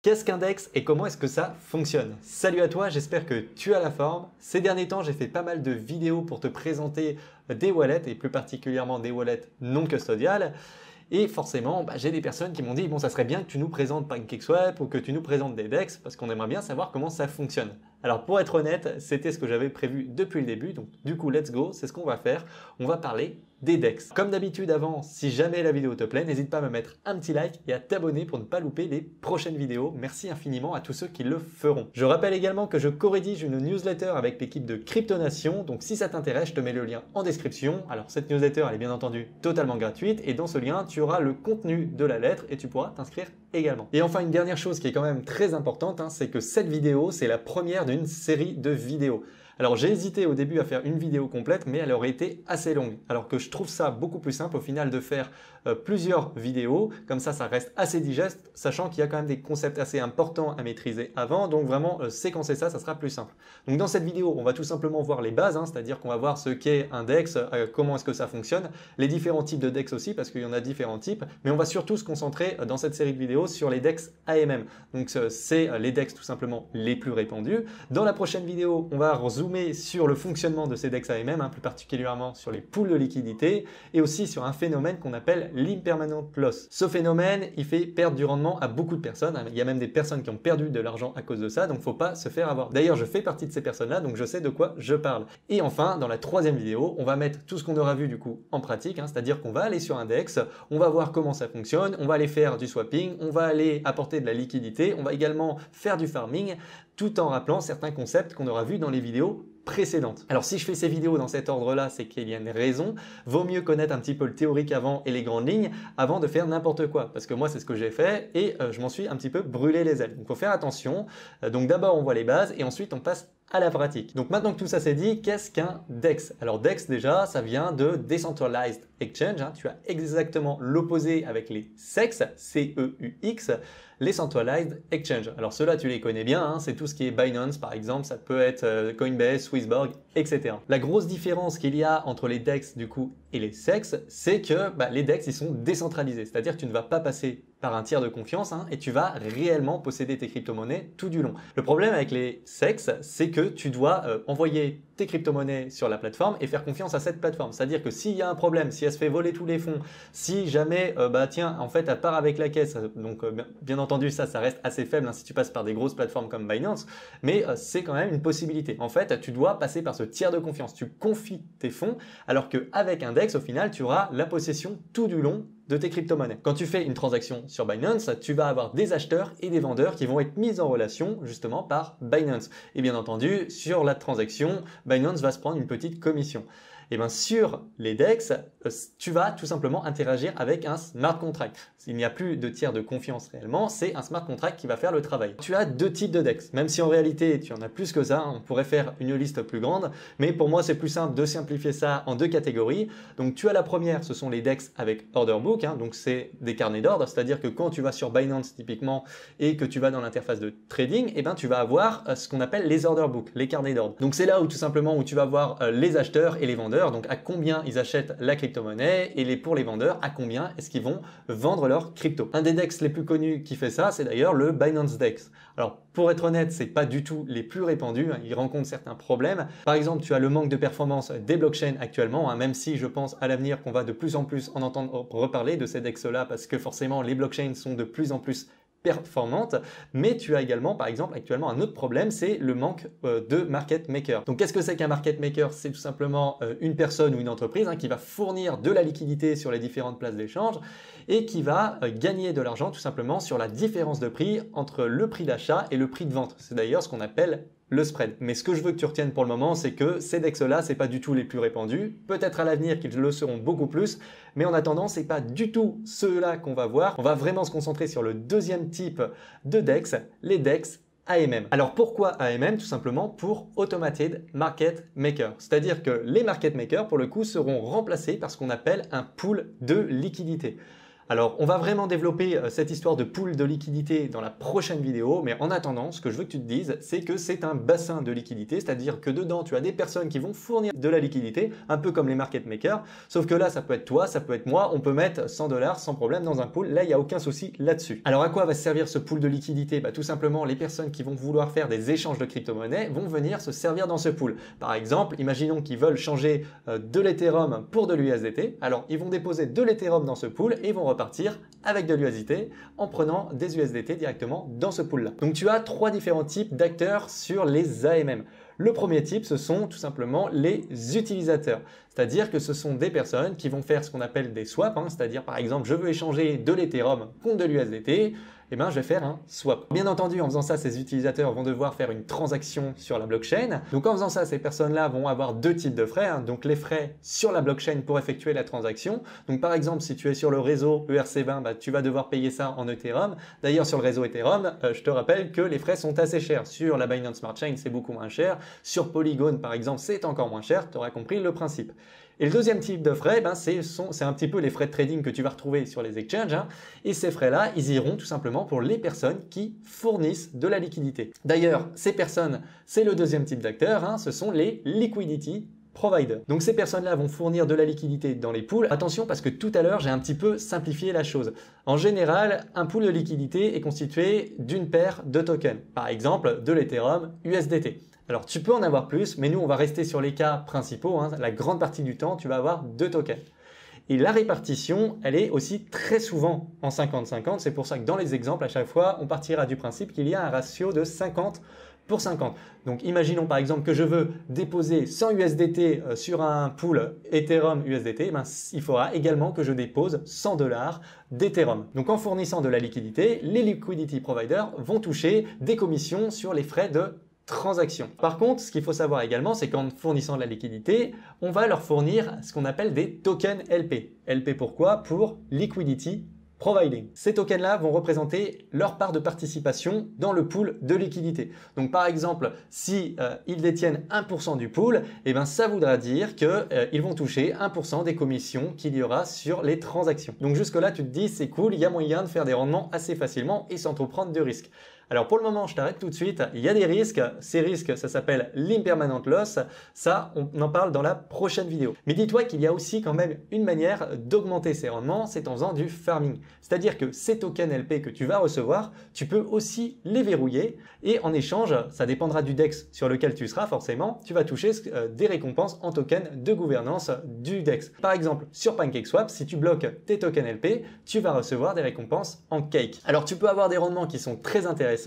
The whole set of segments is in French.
Qu'est-ce qu'un DEX et comment est-ce que ça fonctionne? Salut à toi, j'espère que tu as la forme. Ces derniers temps, j'ai fait pas mal de vidéos pour te présenter des wallets et plus particulièrement des wallets non custodiales. Et forcément, j'ai des personnes qui m'ont dit bon, ça serait bien que tu nous présentes PancakeSwap ou que tu nous présentes des DEX parce qu'on aimerait bien savoir comment ça fonctionne. Alors pour être honnête, c'était ce que j'avais prévu depuis le début, donc du coup let's go, c'est ce qu'on va faire. On va parler des DEX. Comme d'habitude avant, si jamais la vidéo te plaît, n'hésite pas à me mettre un petit like et à t'abonner pour ne pas louper les prochaines vidéos. Merci infiniment à tous ceux qui le feront. Je rappelle également que je co-rédige une newsletter avec l'équipe de Cryptonation, donc si ça t'intéresse, je te mets le lien en description. Alors cette newsletter, elle est bien entendu totalement gratuite et dans ce lien, tu auras le contenu de la lettre et tu pourras t'inscrire également. Et enfin, une dernière chose qui est quand même très importante, c'est que cette vidéo, c'est la première d'une série de vidéos. Alors j'ai hésité au début à faire une vidéo complète, mais elle aurait été assez longue. Alors que je trouve ça beaucoup plus simple au final de faire plusieurs vidéos, comme ça reste assez digeste, sachant qu'il y a quand même des concepts assez importants à maîtriser avant, donc vraiment séquencer ça sera plus simple. Donc dans cette vidéo, on va tout simplement voir les bases, c'est-à-dire qu'on va voir ce qu'est un DEX, comment est-ce que ça fonctionne, les différents types de DEX aussi, parce qu'il y en a différents types, mais on va surtout se concentrer dans cette série de vidéos sur les DEX AMM. Donc c'est les DEX tout simplement les plus répandus. Dans la prochaine vidéo, on va zoomer sur le fonctionnement de ces DEX AMM, plus particulièrement sur les pools de liquidité et aussi sur un phénomène qu'on appelle l'impermanent loss. Ce phénomène, il fait perdre du rendement à beaucoup de personnes. Il y a même des personnes qui ont perdu de l'argent à cause de ça, donc faut pas se faire avoir. D'ailleurs, je fais partie de ces personnes-là, donc je sais de quoi je parle. Et enfin, dans la troisième vidéo, on va mettre tout ce qu'on aura vu du coup en pratique, c'est-à-dire qu'on va aller sur un DEX, on va voir comment ça fonctionne, on va aller faire du swapping, on va aller apporter de la liquidité, on va également faire du farming, tout en rappelant certains concepts qu'on aura vus dans les vidéos précédentes. Alors si je fais ces vidéos dans cet ordre-là, c'est qu'il y a une raison. Vaut mieux connaître un petit peu le théorique avant et les grandes lignes avant de faire n'importe quoi. Parce que moi, c'est ce que j'ai fait et je m'en suis un petit peu brûlé les ailes. Donc il faut faire attention. Donc d'abord, on voit les bases et ensuite, on passe à la pratique. Donc maintenant que tout ça c'est dit, qu'est-ce qu'un DEX? Alors DEX déjà, ça vient de Decentralized Exchange. Tu as exactement l'opposé avec les CEX, C-E-U-X, les Centralized Exchange. Alors ceux-là, tu les connais bien, c'est tout ce qui est Binance par exemple, ça peut être Coinbase, Swissborg, etc. La grosse différence qu'il y a entre les DEX du coup et les CEX, c'est que les DEX ils sont décentralisés, c'est-à-dire que tu ne vas pas passer par un tiers de confiance et tu vas réellement posséder tes crypto-monnaies tout du long. Le problème avec les CEX, c'est que tu dois envoyer tes crypto-monnaies sur la plateforme et faire confiance à cette plateforme. C'est-à-dire que s'il y a un problème, si elle se fait voler tous les fonds, si jamais, tiens, en fait, elle part avec la caisse, donc bien entendu, ça reste assez faible si tu passes par des grosses plateformes comme Binance, mais c'est quand même une possibilité. En fait, tu dois passer par ce tiers de confiance. Tu confies tes fonds, alors qu'avec un DEX, au final, tu auras la possession tout du long de tes crypto-monnaies. Quand tu fais une transaction sur Binance, tu vas avoir des acheteurs et des vendeurs qui vont être mis en relation justement par Binance. Et bien entendu, sur la transaction, Binance va se prendre une petite commission. Et bien sur les DEX, tu vas tout simplement interagir avec un smart contract. Il n'y a plus de tiers de confiance réellement, c'est un smart contract qui va faire le travail. Tu as deux types de DEX, même si en réalité tu en as plus que ça, on pourrait faire une liste plus grande, mais pour moi c'est plus simple de simplifier ça en deux catégories. Donc tu as la première, ce sont les DEX avec order book, donc c'est des carnets d'ordre, c'est-à-dire que quand tu vas sur Binance typiquement et que tu vas dans l'interface de trading, tu vas avoir ce qu'on appelle les order books, les carnets d'ordre. Donc c'est là où tout simplement où tu vas voir les acheteurs et les vendeurs, donc à combien ils achètent la crypto-monnaie et pour les vendeurs, à combien est-ce qu'ils vont vendre leur crypto. Un des DEX les plus connus qui fait ça, c'est d'ailleurs le Binance DEX. Alors pour être honnête, c'est pas du tout les plus répandus, ils rencontrent certains problèmes. Par exemple, tu as le manque de performance des blockchains actuellement, même si je pense à l'avenir qu'on va de plus en plus en entendre reparler de ces DEX-là parce que forcément les blockchains sont de plus en plus performante, mais tu as également par exemple actuellement un autre problème, c'est le manque de market maker. Donc qu'est-ce que c'est qu'un market maker? C'est tout simplement une personne ou une entreprise qui va fournir de la liquidité sur les différentes places d'échange et qui va gagner de l'argent tout simplement sur la différence de prix entre le prix d'achat et le prix de vente. C'est d'ailleurs ce qu'on appelle le spread. Mais ce que je veux que tu retiennes pour le moment, c'est que ces DEX-là, c'est pas du tout les plus répandus. Peut-être à l'avenir qu'ils le seront beaucoup plus, mais en attendant, c'est pas du tout ceux-là qu'on va voir. On va vraiment se concentrer sur le deuxième type de DEX, les DEX AMM. Alors pourquoi AMM? Tout simplement pour Automated Market Maker. C'est-à-dire que les market makers, pour le coup, seront remplacés par ce qu'on appelle un pool de liquidité. Alors, on va vraiment développer cette histoire de pool de liquidité dans la prochaine vidéo, mais en attendant, ce que je veux que tu te dises, c'est que c'est un bassin de liquidité, c'est-à-dire que dedans, tu as des personnes qui vont fournir de la liquidité, un peu comme les market makers, sauf que là, ça peut être toi, ça peut être moi, on peut mettre 100 $ sans problème dans un pool, là, il n'y a aucun souci là-dessus. Alors, à quoi va servir ce pool de liquidité? Tout simplement, les personnes qui vont vouloir faire des échanges de crypto-monnaies vont venir se servir dans ce pool. Par exemple, imaginons qu'ils veulent changer de l'Ethereum pour de l'USDT, alors ils vont déposer de l'Ethereum dans ce pool et vont repartir avec de l'USDT en prenant des USDT directement dans ce pool-là. Donc tu as trois différents types d'acteurs sur les AMM. Le premier type, ce sont tout simplement les utilisateurs. C'est-à-dire que ce sont des personnes qui vont faire ce qu'on appelle des swaps, c'est-à-dire par exemple, je veux échanger de l'Ethereum contre de l'USDT, eh bien, je vais faire un swap. Bien entendu, en faisant ça, ces utilisateurs vont devoir faire une transaction sur la blockchain. Donc, en faisant ça, ces personnes-là vont avoir deux types de frais. Donc, les frais sur la blockchain pour effectuer la transaction. Donc, par exemple, si tu es sur le réseau ERC20, tu vas devoir payer ça en Ethereum. D'ailleurs, sur le réseau Ethereum, je te rappelle que les frais sont assez chers. Sur la Binance Smart Chain, c'est beaucoup moins cher. Sur Polygon, par exemple, c'est encore moins cher. Tu auras compris le principe. Et le deuxième type de frais, c'est un petit peu les frais de trading que tu vas retrouver sur les exchanges. Et ces frais-là, ils iront tout simplement pour les personnes qui fournissent de la liquidité. D'ailleurs, ces personnes, c'est le deuxième type d'acteurs, ce sont les liquidity providers. Donc ces personnes-là vont fournir de la liquidité dans les pools. Attention parce que tout à l'heure, j'ai un petit peu simplifié la chose. En général, un pool de liquidité est constitué d'une paire de tokens. Par exemple, de l'Ethereum USDT. Alors, tu peux en avoir plus, mais nous, on va rester sur les cas principaux. La grande partie du temps, tu vas avoir deux tokens. Et la répartition, elle est aussi très souvent en 50-50. C'est pour ça que dans les exemples, à chaque fois, on partira du principe qu'il y a un ratio de 50 pour 50. Donc, imaginons par exemple que je veux déposer 100 USDT sur un pool Ethereum USDT. Il faudra également que je dépose 100 $ d'Ethereum. Donc, en fournissant de la liquidité, les liquidity providers vont toucher des commissions sur les frais de transaction. Par contre, ce qu'il faut savoir également, c'est qu'en fournissant de la liquidité, on va leur fournir ce qu'on appelle des tokens LP. LP pourquoi? Pour Liquidity Providing. Ces tokens-là vont représenter leur part de participation dans le pool de liquidité. Donc par exemple, si ils détiennent 1% du pool, ça voudra dire qu'ils vont toucher 1% des commissions qu'il y aura sur les transactions. Donc jusque-là, tu te dis, c'est cool, il y a moyen de faire des rendements assez facilement et sans trop prendre de risques. Alors pour le moment, je t'arrête tout de suite. Il y a des risques. Ces risques, ça s'appelle l'impermanent loss. Ça, on en parle dans la prochaine vidéo. Mais dis-toi qu'il y a aussi quand même une manière d'augmenter ces rendements, c'est en faisant du farming. C'est-à-dire que ces tokens LP que tu vas recevoir, tu peux aussi les verrouiller et en échange, ça dépendra du DEX sur lequel tu seras forcément, tu vas toucher des récompenses en tokens de gouvernance du DEX. Par exemple, sur PancakeSwap, si tu bloques tes tokens LP, tu vas recevoir des récompenses en cake. Alors tu peux avoir des rendements qui sont très intéressants,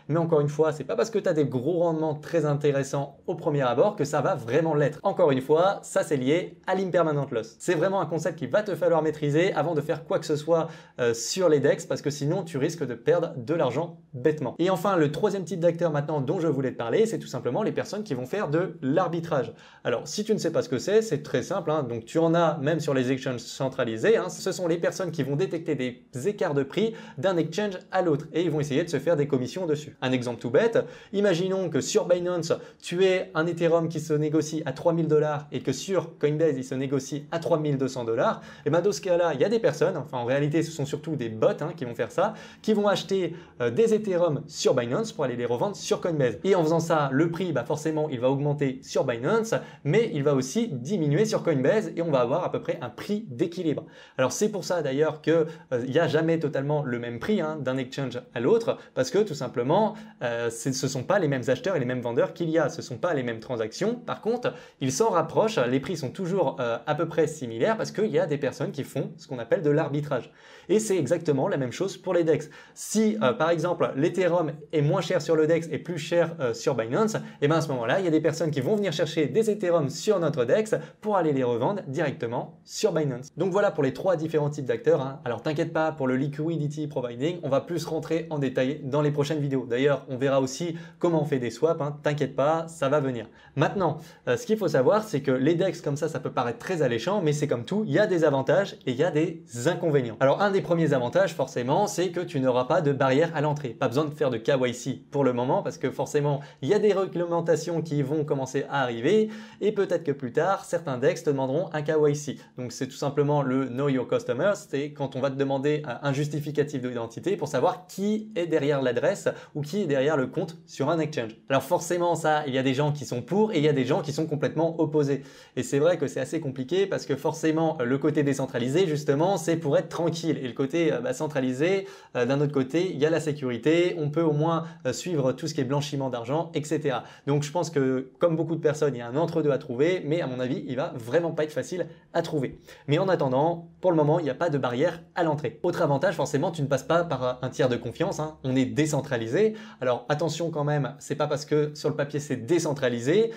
mais encore une fois, c'est pas parce que tu as des gros rendements très intéressants au premier abord que ça va vraiment l'être. Encore une fois, ça c'est lié à l'impermanent loss. C'est vraiment un concept qu'il va te falloir maîtriser avant de faire quoi que ce soit sur les DEX parce que sinon tu risques de perdre de l'argent bêtement. Et enfin, le troisième type d'acteur maintenant dont je voulais te parler, c'est tout simplement les personnes qui vont faire de l'arbitrage. Alors, si tu ne sais pas ce que c'est très simple. Donc tu en as même sur les exchanges centralisés. Ce sont les personnes qui vont détecter des écarts de prix d'un exchange à l'autre et ils vont essayer de se faire des commissions dessus. Un exemple tout bête, imaginons que sur Binance, tu aies un Ethereum qui se négocie à 3000 $ et que sur Coinbase, il se négocie à 3200 $. Et dans ce cas-là, il y a des personnes, enfin en réalité, ce sont surtout des bots qui vont faire ça, qui vont acheter des Ethereum sur Binance pour aller les revendre sur Coinbase. Et en faisant ça, le prix, forcément, il va augmenter sur Binance, mais il va aussi diminuer sur Coinbase et on va avoir à peu près un prix d'équilibre. Alors c'est pour ça d'ailleurs qu'il n'y a jamais totalement le même prix d'un exchange à l'autre, parce que tout simplement, ce ne sont pas les mêmes acheteurs et les mêmes vendeurs qu'il y a, ce ne sont pas les mêmes transactions. Par contre, ils s'en rapprochent, les prix sont toujours à peu près similaires parce qu'il y a des personnes qui font ce qu'on appelle de l'arbitrage. Et c'est exactement la même chose pour les DEX. Si par exemple l'Ethereum est moins cher sur le DEX et plus cher sur Binance, et à ce moment-là, il y a des personnes qui vont venir chercher des Ethereum sur notre DEX pour aller les revendre directement sur Binance. Donc voilà pour les trois différents types d'acteurs. Alors t'inquiète pas, pour le liquidity providing, on va plus rentrer en détail dans les prochaines prochaines vidéos. D'ailleurs, on verra aussi comment on fait des swaps, hein. T'inquiète pas, ça va venir. Maintenant, ce qu'il faut savoir, c'est que les DEX comme ça peut paraître très alléchant, mais c'est comme tout, il y a des avantages et il y a des inconvénients. Alors un des premiers avantages forcément, c'est que tu n'auras pas de barrière à l'entrée. Pas besoin de faire de KYC pour le moment parce que forcément, il y a des réglementations qui vont commencer à arriver et peut-être que plus tard, certains DEX te demanderont un KYC. Donc c'est tout simplement le Know Your Customer, c'est quand on va te demander un justificatif d'identité pour savoir qui est derrière l'adresse ou qui est derrière le compte sur un exchange. Alors forcément ça, il y a des gens qui sont pour et il y a des gens qui sont complètement opposés. Et c'est vrai que c'est assez compliqué parce que forcément le côté décentralisé justement c'est pour être tranquille et le côté centralisé d'un autre côté il y a la sécurité, on peut au moins suivre tout ce qui est blanchiment d'argent, etc. Donc je pense que comme beaucoup de personnes il y a un entre-deux à trouver, mais à mon avis il va vraiment pas être facile à trouver. Mais en attendant, pour le moment il n'y a pas de barrière à l'entrée. Autre avantage, forcément tu ne passes pas par un tiers de confiance, hein. On est décentralisé. Alors attention quand même, c'est pas parce que sur le papier c'est décentralisé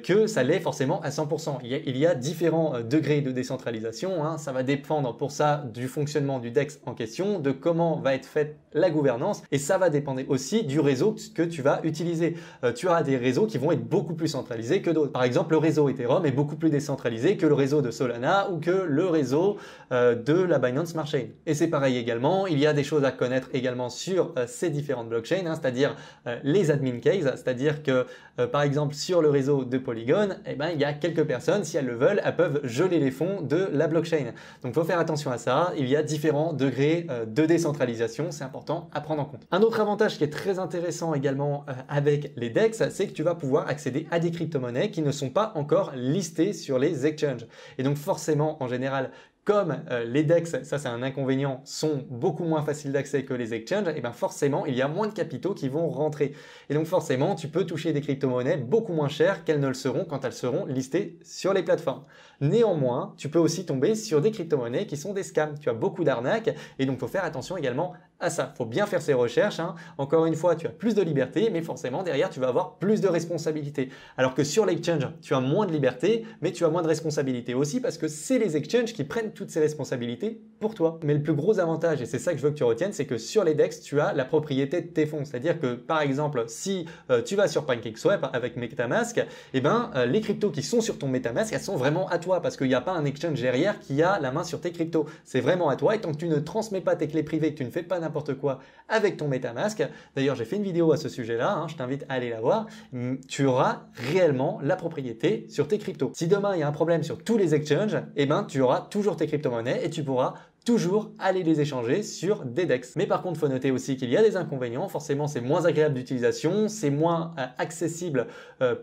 que ça l'est forcément à 100%. Il y a différents degrés de décentralisation, hein. Ça va dépendre pour ça du fonctionnement du DEX en question, de comment va être faite la gouvernance et ça va dépendre aussi du réseau que tu vas utiliser. Tu auras des réseaux qui vont être beaucoup plus centralisés que d'autres. Par exemple, le réseau Ethereum est beaucoup plus décentralisé que le réseau de Solana ou que le réseau de la Binance Smart Chain. Et c'est pareil également, il y a des choses à connaître également sur ces différentes blockchains, hein, c'est-à-dire les admin keys, c'est-à-dire que par exemple sur le réseau de Polygon, eh ben, il y a quelques personnes, si elles le veulent, elles peuvent geler les fonds de la blockchain. Donc il faut faire attention à ça, il y a différents degrés de décentralisation, c'est important à prendre en compte. Un autre avantage qui est très intéressant également avec les DEX, c'est que tu vas pouvoir accéder à des crypto-monnaies qui ne sont pas encore listées sur les exchanges. Et donc forcément, en général, comme les DEX, ça c'est un inconvénient, sont beaucoup moins faciles d'accès que les exchanges, et bien forcément il y a moins de capitaux qui vont rentrer. Et donc forcément tu peux toucher des crypto-monnaies beaucoup moins chères qu'elles ne le seront quand elles seront listées sur les plateformes. Néanmoins, tu peux aussi tomber sur des crypto-monnaies qui sont des scams. Tu as beaucoup d'arnaques et donc il faut faire attention également à ça. Il faut bien faire ses recherches, hein. Encore une fois, tu as plus de liberté, mais forcément derrière tu vas avoir plus de responsabilités. Alors que sur l'exchange, tu as moins de liberté, mais tu as moins de responsabilités aussi parce que c'est les exchanges qui prennent toutes ces responsabilités pour toi. Mais le plus gros avantage, et c'est ça que je veux que tu retiennes, c'est que sur les DEX, tu as la propriété de tes fonds. C'est-à-dire que par exemple, si tu vas sur PancakeSwap avec MetaMask, eh ben, les cryptos qui sont sur ton MetaMask, elles sont vraiment à toi parce qu'il n'y a pas un exchange derrière qui a la main sur tes cryptos. C'est vraiment à toi et tant que tu ne transmets pas tes clés privées, que tu ne fais pas n'importe quoi avec ton MetaMask, d'ailleurs j'ai fait une vidéo à ce sujet-là, hein, je t'invite à aller la voir, tu auras réellement la propriété sur tes cryptos. Si demain il y a un problème sur tous les exchanges, eh ben, tu auras toujours tes crypto-monnaies et tu pourras toujours aller les échanger sur des DEX. Mais par contre, il faut noter aussi qu'il y a des inconvénients. Forcément, c'est moins agréable d'utilisation, c'est moins accessible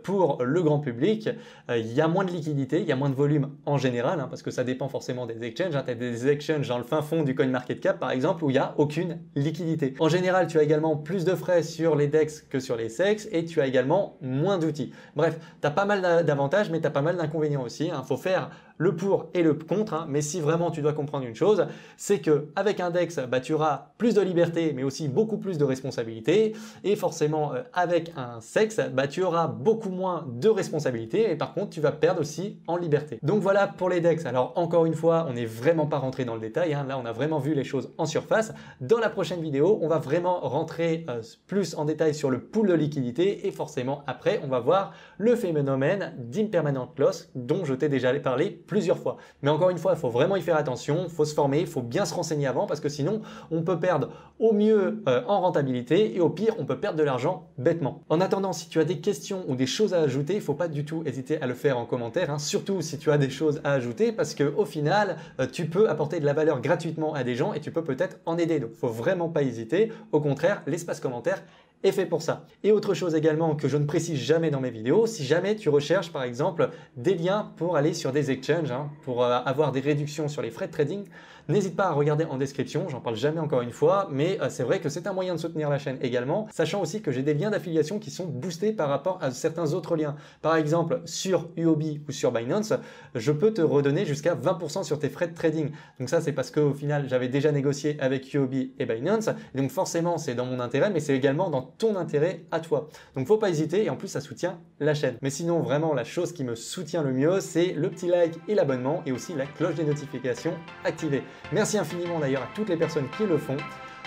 pour le grand public. Il y a moins de liquidité, il y a moins de volume en général, hein, parce que ça dépend forcément des exchanges. Hein. Tu as des exchanges dans le fin fond du CoinMarketCap, par exemple, où il n'y a aucune liquidité. En général, tu as également plus de frais sur les DEX que sur les SEX et tu as également moins d'outils. Bref, tu as pas mal d'avantages, mais tu as pas mal d'inconvénients aussi. Il faut faire le pour et le contre, hein. Mais si vraiment tu dois comprendre une chose, c'est qu'avec un DEX, tu auras plus de liberté, mais aussi beaucoup plus de responsabilités. Et forcément, avec un SEX, tu auras beaucoup moins de responsabilités. Et par contre, tu vas perdre aussi en liberté. Donc voilà pour les DEX. Alors encore une fois, on n'est vraiment pas rentré dans le détail, hein. Là, on a vraiment vu les choses en surface. Dans la prochaine vidéo, on va vraiment rentrer plus en détail sur le pool de liquidité. Et forcément, après, on va voir le phénomène d'impermanent loss dont je t'ai déjà parlé plusieurs fois. Mais encore une fois, il faut vraiment y faire attention, il faut se former, il faut bien se renseigner avant parce que sinon, on peut perdre au mieux en rentabilité et au pire, on peut perdre de l'argent bêtement. En attendant, si tu as des questions ou des choses à ajouter, il ne faut pas du tout hésiter à le faire en commentaire, hein, surtout si tu as des choses à ajouter parce qu'au final, tu peux apporter de la valeur gratuitement à des gens et tu peux peut-être en aider. Donc, il ne faut vraiment pas hésiter. Au contraire, l'espace commentaire est fait pour ça. Et autre chose également que je ne précise jamais dans mes vidéos, si jamais tu recherches par exemple des liens pour aller sur des exchanges, hein, pour avoir des réductions sur les frais de trading, n'hésite pas à regarder en description, j'en parle jamais encore une fois, mais c'est vrai que c'est un moyen de soutenir la chaîne également, sachant aussi que j'ai des liens d'affiliation qui sont boostés par rapport à certains autres liens. Par exemple, sur UOB ou sur Binance, je peux te redonner jusqu'à 20% sur tes frais de trading. Donc ça, c'est parce qu'au final, j'avais déjà négocié avec UOB et Binance, et donc forcément, c'est dans mon intérêt, mais c'est également dans ton intérêt à toi. Donc faut pas hésiter, et en plus, ça soutient la chaîne. Mais sinon, vraiment, la chose qui me soutient le mieux, c'est le petit like et l'abonnement, et aussi la cloche des notifications activée. Merci infiniment d'ailleurs à toutes les personnes qui le font.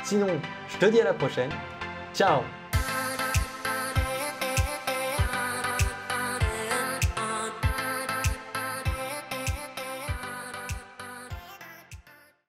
Sinon, je te dis à la prochaine Ciao!